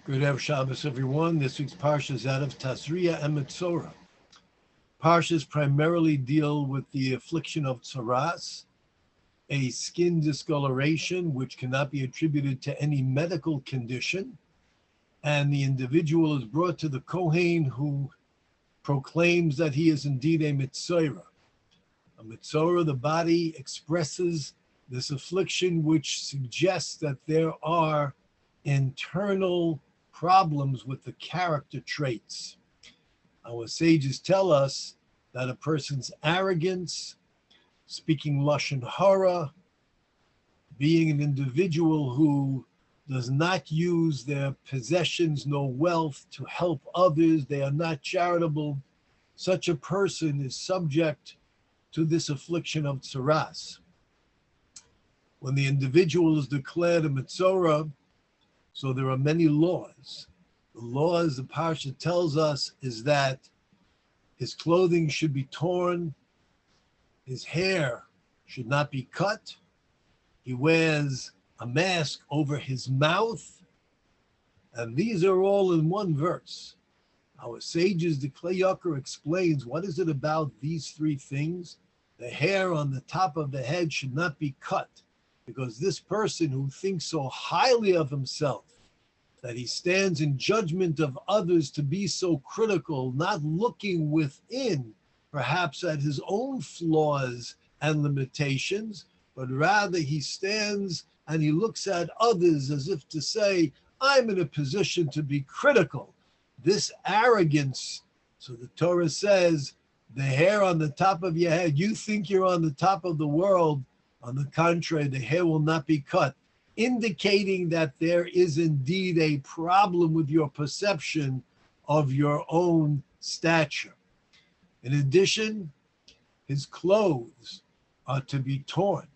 Good Erev Shabbos, everyone. This week's Parsha is out of Tazri'a and Metzora. Parshas primarily deal with the affliction of tsaras, a skin discoloration which cannot be attributed to any medical condition, and the individual is brought to the Kohen who proclaims that he is indeed a Metzora. A Metzora, the body expresses this affliction which suggests that there are internal problems with the character traits. Our sages tell us that a person's arrogance, speaking lashon hara, being an individual who does not use their possessions nor wealth to help others, they are not charitable, such a person is subject to this affliction of tsaras. When the individual is declared a Metzora, so there are many laws. The laws the Parsha tells us is that his clothing should be torn, his hair should not be cut, he wears a mask over his mouth, and these are all in one verse. Our sages, the Kli Yakar, explains what is it about these three things. The hair on the top of the head should not be cut, because this person who thinks so highly of himself, that he stands in judgment of others to be so critical, not looking within, perhaps at his own flaws and limitations, but rather he stands and he looks at others as if to say, I'm in a position to be critical. This arrogance, so the Torah says, the hair on the top of your head, you think you're on the top of the world. On the contrary, the hair will not be cut, indicating that there is indeed a problem with your perception of your own stature. In addition, his clothes are to be torn.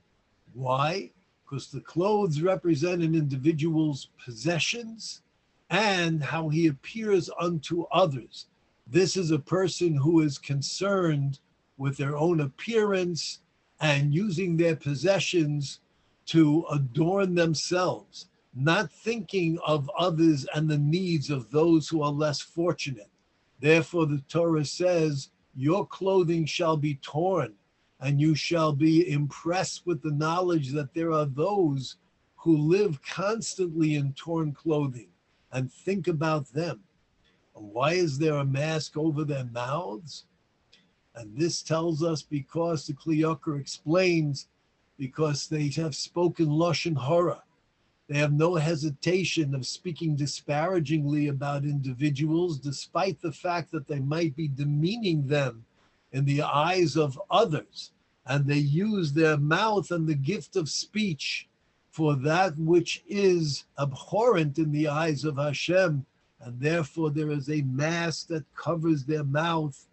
Why? Because the clothes represent an individual's possessions and how he appears unto others. This is a person who is concerned with their own appearance and using their possessions to adorn themselves, not thinking of others and the needs of those who are less fortunate. Therefore, the Torah says, your clothing shall be torn, and you shall be impressed with the knowledge that there are those who live constantly in torn clothing, and think about them. And why is there a mask over their mouths? And this tells us because the Kli Yakar explains, because they have spoken lashon hara. They have no hesitation of speaking disparagingly about individuals, despite the fact that they might be demeaning them in the eyes of others. And they use their mouth and the gift of speech for that which is abhorrent in the eyes of Hashem. And therefore there is a mask that covers their mouth,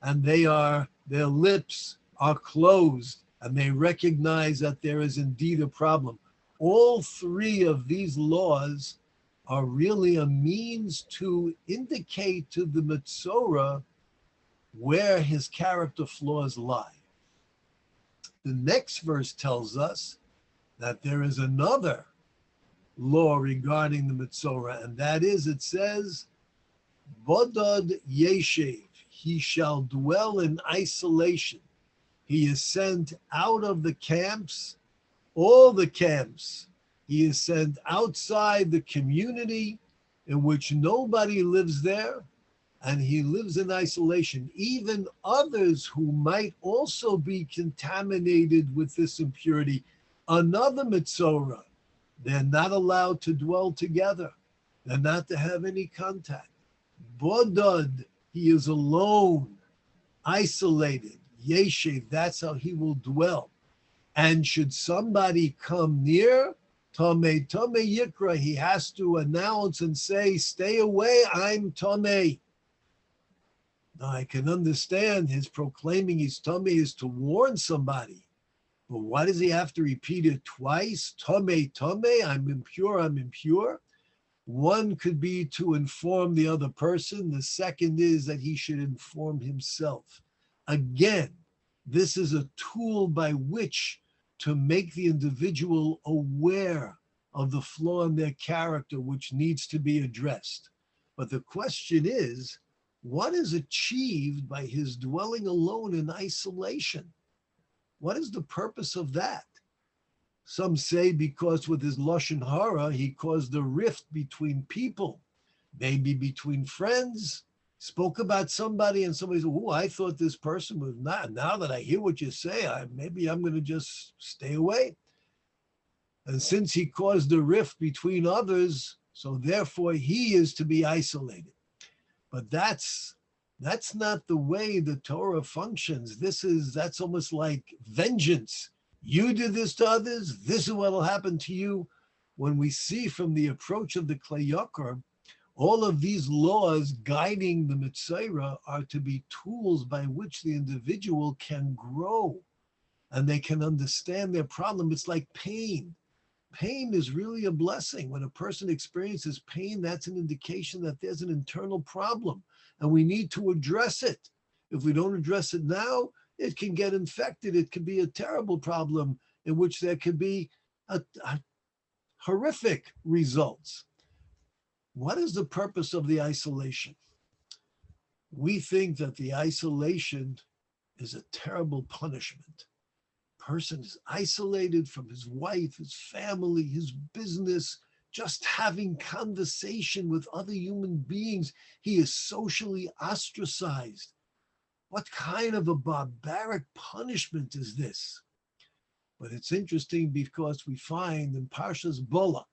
and their lips are closed, and they recognize that there is indeed a problem. All three of these laws are really a means to indicate to the Metzora where his character flaws lie. The next verse tells us that there is another law regarding the Metzora, and that is, it says, Bodod Yeshev, he shall dwell in isolation. He is sent out of the camps, all the camps. He is sent outside the community in which nobody lives there, and he lives in isolation. Even others who might also be contaminated with this impurity, another Metzora, they're not allowed to dwell together. They're not to have any contact. Bodod, he is alone, isolated. Yeshev, that's how he will dwell. And should somebody come near, Tomei Yikra, he has to announce and say, stay away, I'm Tomei. Now I can understand his proclaiming he's Tomei is to warn somebody. But why does he have to repeat it twice? Tomei, I'm impure, I'm impure. One could be to inform the other person. The second is that he should inform himself. Again, this is a tool by which to make the individual aware of the flaw in their character, which needs to be addressed. But the question is, what is achieved by his dwelling alone in isolation? What is the purpose of that? Some say because with his lashon hara, he caused a rift between people, maybe between friends, spoke about somebody and somebody said, oh, I thought this person was not. Now that I hear what you say, maybe I'm going to just stay away. And since he caused a rift between others, so therefore he is to be isolated. But that's not the way the Torah functions. That's almost like vengeance. You did this to others, this is what will happen to you. When we see from the approach of the Klei Yakar, all of these laws guiding the Metzora are to be tools by which the individual can grow and they can understand their problem. It's like pain. Pain is really a blessing. When a person experiences pain, that's an indication that there's an internal problem and we need to address it. If we don't address it now, it can get infected. It can be a terrible problem in which there could be a horrific results. What is the purpose of the isolation? We think that the isolation is a terrible punishment. Person is isolated from his wife, his family, his business, just having conversation with other human beings. He is socially ostracized. What kind of a barbaric punishment is this? But it's interesting because we find in Parshas Balak,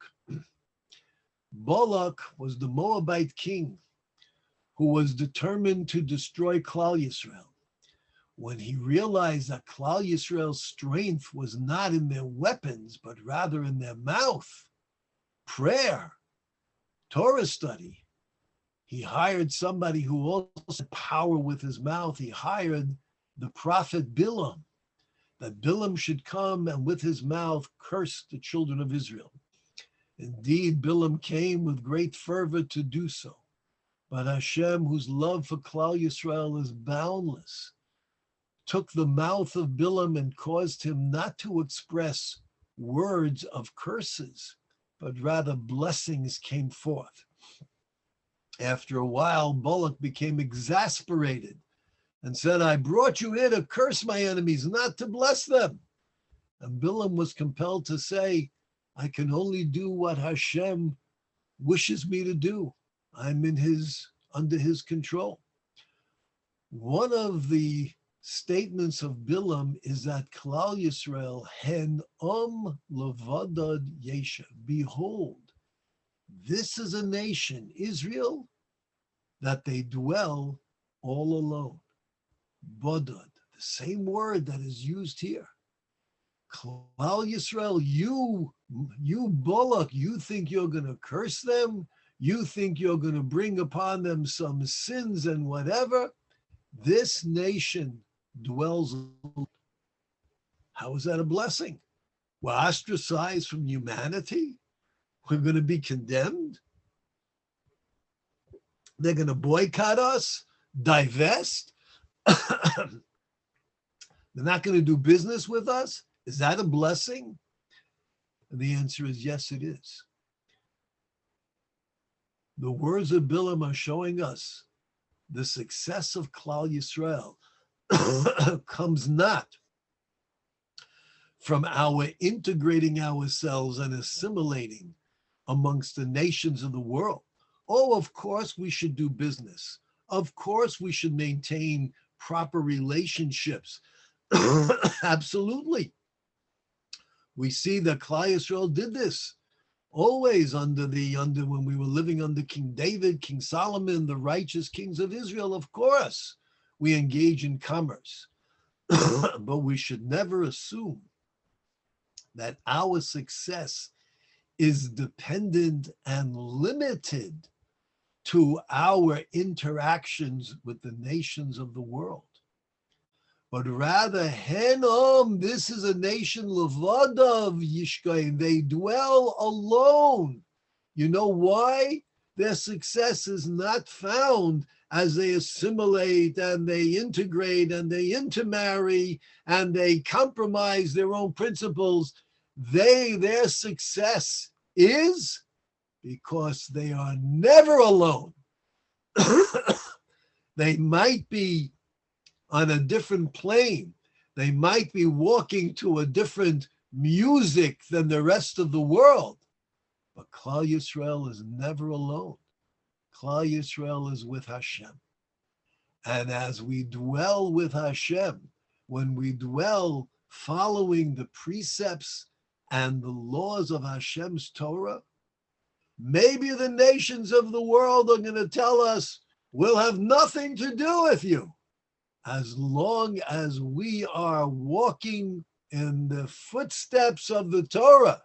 Balak was the Moabite king who was determined to destroy Klal Yisrael. When he realized that Klal Yisrael's strength was not in their weapons, but rather in their mouth, prayer, Torah study, he hired somebody who also had power with his mouth. He hired the prophet Bilam, that Bilam should come and with his mouth curse the children of Israel. Indeed, Bilam came with great fervor to do so. But Hashem, whose love for Klal Yisrael is boundless, took the mouth of Bilam and caused him not to express words of curses, but rather blessings came forth. After a while, Balak became exasperated and said, I brought you here to curse my enemies, not to bless them. And Bilam was compelled to say, I can only do what Hashem wishes me to do. I'm under his control. One of the statements of Bilam is that Klal Yisrael hen levadad yeshav. Behold, this is a nation, Israel, that they dwell all alone. Bodad, the same word that is used here. Klal Yisrael, you Balak, you think you're going to curse them? You think you're going to bring upon them some sins and whatever? This nation dwells alone. How is that a blessing? We're ostracized from humanity? We're going to be condemned? They're going to boycott us, divest? They're not going to do business with us? Is that a blessing? And the answer is yes, it is. The words of Bilam are showing us the success of Klal Yisrael comes not from our integrating ourselves and assimilating amongst the nations of the world. Oh, of course we should do business. Of course we should maintain proper relationships. Absolutely. We see that Klal Yisrael did this always under when we were living under King David, King Solomon, the righteous kings of Israel. Of course, we engage in commerce, but we should never assume that our success is dependent and limited to our interactions with the nations of the world. But rather, Henom, this is a nation, Levadav Yishkain, they dwell alone. You know why? Their success is not found as they assimilate and they integrate and they intermarry and they compromise their own principles. Their success is because they are never alone. They might be on a different plane. They might be walking to a different music than the rest of the world. But Klal Yisrael is never alone. Klal Yisrael is with Hashem. And as we dwell with Hashem, when we dwell following the precepts and the laws of Hashem's Torah, maybe the nations of the world are going to tell us, we'll have nothing to do with you. As long as we are walking in the footsteps of the Torah,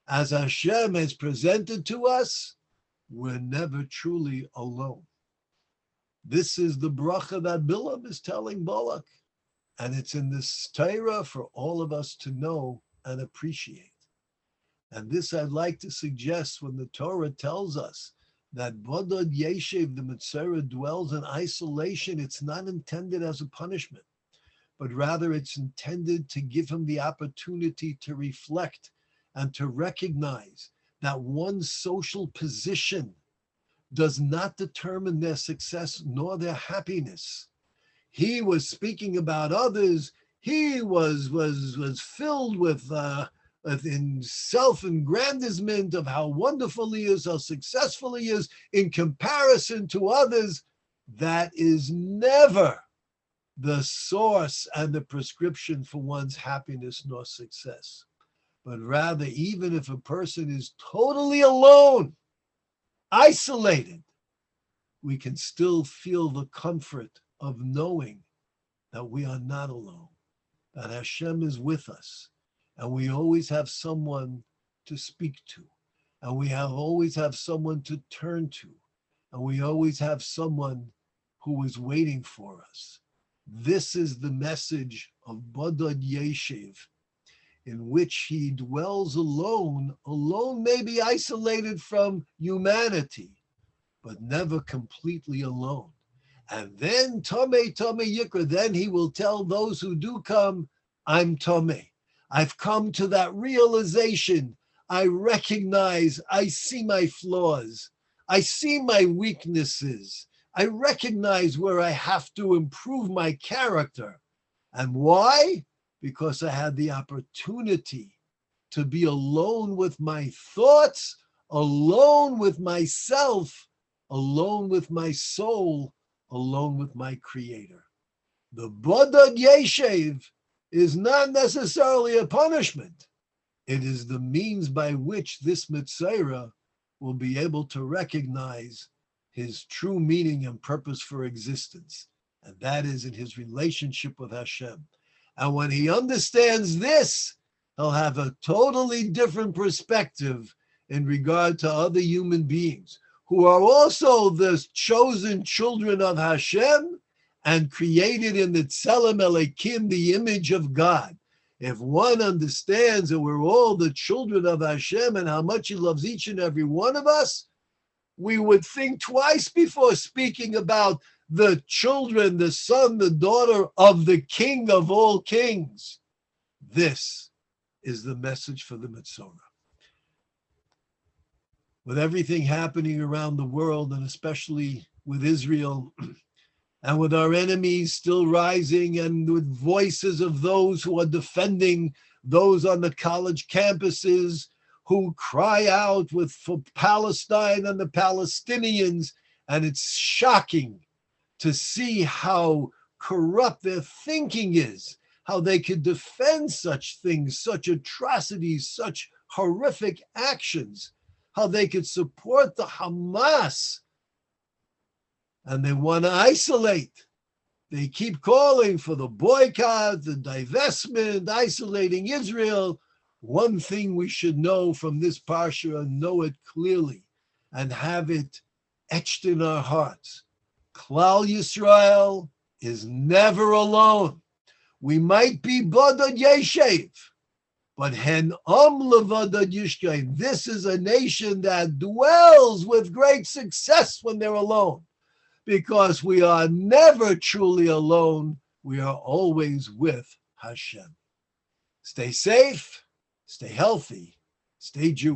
as Hashem has presented to us, we're never truly alone. This is the bracha that Bilam is telling Balak. And it's in this Torah for all of us to know and appreciate. And this I'd like to suggest when the Torah tells us that Bodod Yeshev, the Metzora, dwells in isolation. It's not intended as a punishment, but rather it's intended to give him the opportunity to reflect and to recognize that one's social position does not determine their success nor their happiness. He was speaking about others. He was filled with in self-aggrandizement of how wonderful he is, how successful he is in comparison to others. That is never the source and the prescription for one's happiness nor success. But rather, even if a person is totally alone, isolated, we can still feel the comfort of knowing that we are not alone, that Hashem is with us, and we always have someone to speak to, and we always have someone to turn to, and we always have someone who is waiting for us. This is the message of Bodod Yeshev, in which he dwells alone may be isolated from humanity, but never completely alone. And then Tomei Yikra, then he will tell those who do come, I'm Tomei. I've come to that realization. I recognize, I see my flaws. I see my weaknesses. I recognize where I have to improve my character. And why? Because I had the opportunity to be alone with my thoughts, alone with myself, alone with my soul, alone with my Creator. The Bodod Yeshev is not necessarily a punishment. It is the means by which this Metzora will be able to recognize his true meaning and purpose for existence. And that is in his relationship with Hashem. And when he understands this, he'll have a totally different perspective in regard to other human beings who are also the chosen children of Hashem and created in the Tzelem Elokim, the image of God. If one understands that we're all the children of Hashem and how much he loves each and every one of us, we would think twice before speaking about the children, the son, the daughter of the King of all kings. This is the message for the Metzora. With everything happening around the world, and especially with Israel, and with our enemies still rising, and with voices of those who are defending those on the college campuses who cry out for Palestine and the Palestinians, and it's shocking to see how corrupt their thinking is, how they could defend such things, such atrocities, such horrific actions, how they could support the Hamas, and they want to isolate. They keep calling for the boycott, the divestment, isolating Israel. One thing we should know from this Parsha, and know it clearly, and have it etched in our hearts. Klal Yisrael is never alone. We might be Bodod Yeshev, but Hen Levadod Yishkein. This is a nation that dwells with great success when they're alone, because we are never truly alone. We are always with Hashem. Stay safe, stay healthy, stay Jewish.